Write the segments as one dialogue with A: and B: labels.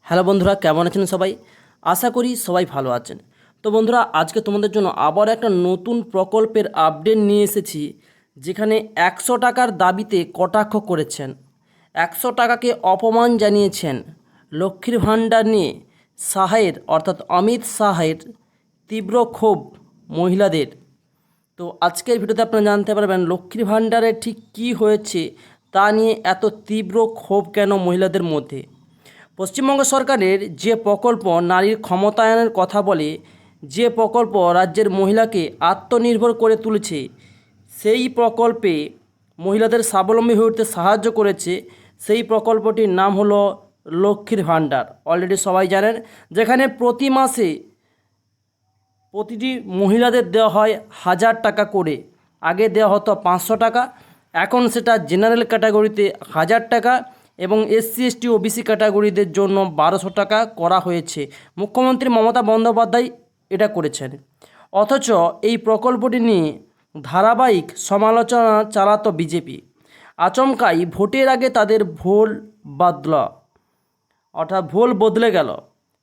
A: Hello বন্ধুরা, কেমন আছেন সবাই? আশা করি সবাই ভালো আছেন। তো বন্ধুরা, আজকে তোমাদের জন্য আবার একটা নতুন প্রকল্পের আপডেট নিয়ে এসেছি, যেখানে 100 টাকার দাবিতে কটাক্ষ করেছেন, 100 টাকাকে অপমান জানিয়েছেন। লক্ষ্মীর ভাণ্ডার নিয়ে শাহের অর্থাৎ অমিত শাহের তীব্র ক্ষোভ মহিলাদের। তো আজকের ভিডিওতে আপনারা জানতে পারবেন লক্ষ্মীর ভাণ্ডারে ঠিক কী হয়েছে, তা নিয়ে এত তীব্র ক্ষোভ কেন মহিলাদের মধ্যে। পশ্চিমবঙ্গ সরকারের যে প্রকল্প নারীর ক্ষমতায়নের কথা বলে, যে প্রকল্প রাজ্যের মহিলাকে আত্মনির্ভর করে তুলেছে, সেই প্রকল্পে মহিলাদের স্বাবলম্বী হয়ে উঠতে সাহায্য করেছে, সেই প্রকল্পটির নাম হলো লক্ষ্মীর ভাণ্ডার। অলরেডি সবাই জানেন, যেখানে প্রতি মাসে প্রতিটি মহিলাদের দেওয়া হয় 1000 টাকা করে। আগে দেওয়া হতো 500 টাকা, এখন সেটা জেনারেল ক্যাটাগরিতে 1000 টাকা এবং এসসি এসটি ওবিসি ক্যাটাগরিদের জন্য 1200 টাকা করা হয়েছে। মুখ্যমন্ত্রী মমতা বন্দ্যোপাধ্যায় এটা করেছেন। অথচ এই প্রকল্পটি নিয়ে ধারাবাহিক সমালোচনা চালাতো বিজেপি। আচমকাই ভোটের আগে তাদের ভুল বদলে গেল।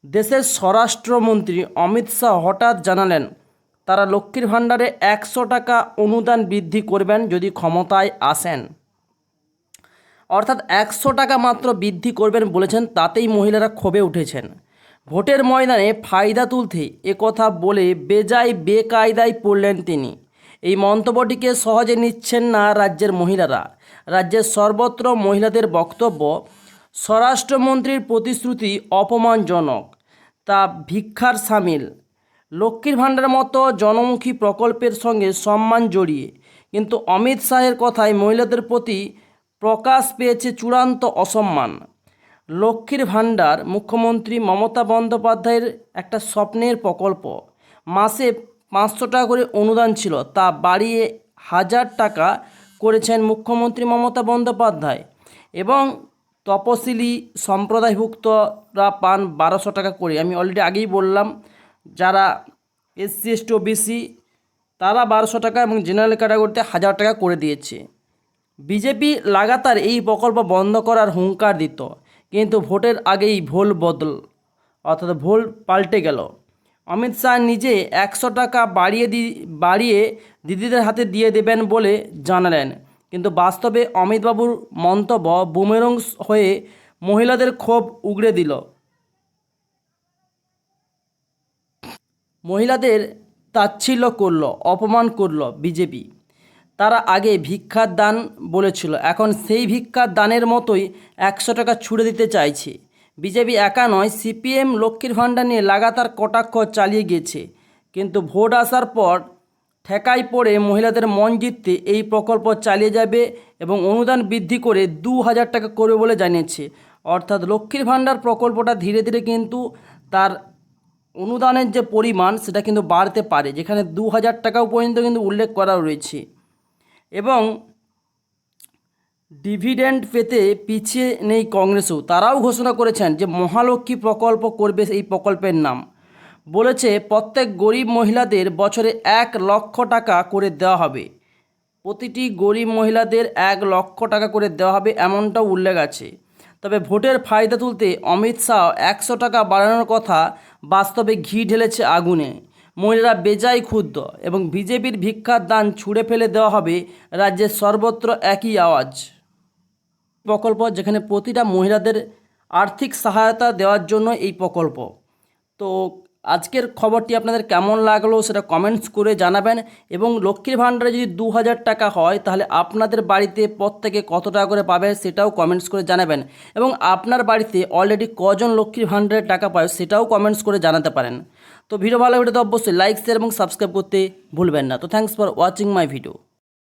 A: দেশের স্বরাষ্ট্রমন্ত্রী অমিত শাহ হঠাৎ জানালেন, তারা লক্ষ্মীর ভাণ্ডারে 100 টাকা অনুদান বৃদ্ধি করবেন যদি ক্ষমতায় আসেন। অর্থাৎ 100 টাকা মাত্র বৃদ্ধি করবেন বলেছেন, তাতেই মহিলারা ক্ষোভে উঠেছেন। ভোটের ময়দানে ফায়দা তুলতে একথা বলে বেকায়দায় পড়লেন তিনি। এই মন্তব্যটিকে সহজে নিচ্ছেন না রাজ্যের মহিলারা। রাজ্যের সর্বত্র মহিলাদের বক্তব্য, স্বরাষ্ট্রমন্ত্রীর প্রতিশ্রুতি অপমানজনক, তা ভিক্ষার সামিল। লক্ষ্মীর ভাণ্ডারের মতো জনমুখী প্রকল্পের সঙ্গে সম্মান জড়িয়ে, কিন্তু অমিত শাহের কথায় মহিলাদের প্রতি প্রকাশ পেয়েছে চূড়ান্ত অসম্মান। লক্ষ্মীর ভাণ্ডার মুখ্যমন্ত্রী মমতা বন্দ্যোপাধ্যায়ের একটা স্বপ্নের প্রকল্প। মাসে 500 টাকা করে অনুদান ছিল, তা বাড়িয়ে 1000 টাকা করেছেন মুখ্যমন্ত্রী মমতা বন্দ্যোপাধ্যায়। এবং তপশিলি সম্প্রদায়ভুক্তরা পান 1200 টাকা করে। আমি অলরেডি আগেই বললাম, যারা এসসি এসটি ওবিসি তারা 1200 টাকা এবং জেনারেল ক্যাটাগরিতে 1000 টাকা করে দিয়েছে। বিজেপি লাগাতার এই প্রকল্প বন্ধ করার হুঙ্কার দিত, কিন্তু ভোটের আগেই ভুল পাল্টে গেল। অমিত শাহ নিজে 100 টাকা বাড়িয়ে দিদিদের হাতে দিয়ে দেবেন বলে জানালেন, কিন্তু বাস্তবে অমিতবাবুর মন্তব্য বুমেরাং হয়ে মহিলাদের ক্ষোভ উগরে দিল। মহিলাদের তাচ্ছিল্য করল, অপমান করল বিজেপি। তারা আগে ভিক্ষার দান বলেছিল, এখন সেই ভিক্ষার দানের মতোই 100 টাকা ছুড়ে দিতে চাইছে। বিজেপি একা নয়, সিপিএম লক্ষ্মীর ভাণ্ডার নিয়ে লাগাতার কটাক্ষ চালিয়ে গিয়েছে, কিন্তু ভোট আসার পর ঠেকাই পড়ে মহিলাদের মন জিততে এই প্রকল্প চালিয়ে যাবে এবং অনুদান বৃদ্ধি করে 2000 টাকা করবে বলে জানিয়েছে। অর্থাৎ লক্ষ্মীর ভাণ্ডার প্রকল্পটা ধীরে ধীরে কিন্তু তার অনুদানের যে পরিমাণ সেটা কিন্তু বাড়তে পারে, যেখানে 2000 টাকাও পর্যন্ত কিন্তু উল্লেখ করা রয়েছে। এবং ডিভিডেন্ড পেতে পিছিয়ে নেই কংগ্রেসও। তারাও ঘোষণা করেছেন যে মহালক্ষ্মী প্রকল্প করবে এই প্রকল্পের নাম। বলেছে প্রত্যেক গরিব মহিলাদের বছরে 1,00,000 টাকা করে দেওয়া হবে। প্রতিটি গরিব মহিলাদের 1,00,000 টাকা করে দেওয়া হবে, এমনটাও উল্লেখ আছে। তবে ভোটের ফায়দা তুলতে অমিত শাহ 100 টাকা বাড়ানোর কথা বাস্তবে ঘি ঢেলেছে আগুনে। মহিলারা বেজায় ক্ষুব্ধ এবং বিজেপির ভিক্ষার দান ছুঁড়ে ফেলে দেওয়া হবে। রাজ্যের সর্বত্র একই আওয়াজ। প্রকল্প যেখানে প্রতিটা মহিলাদের আর্থিক সহায়তা দেওয়ার জন্য এই প্রকল্প। তো আজকের খবরটি আপনাদের কেমন লাগলো সেটা কমেন্টস করে জানাবেন। এবং লক্ষ্মীর ভাণ্ডারে যদি 2000 টাকা হয়, তাহলে আপনাদের বাড়িতে প্রত্যেকে কত টাকা করে পাবে সেটাও কমেন্টস করে জানাবেন। এবং আপনার বাড়িতে অলরেডি কজন লক্ষ্মীর ভাণ্ডারের টাকা পায় সেটাও কমেন্টস করে জানাতে পারেন। তো ভিডিও ভালো লাগলে তো অবশ্যই লাইক, শেয়ার এবং সাবস্ক্রাইব করতে ভুলবেন না। তো thanks for watching my video.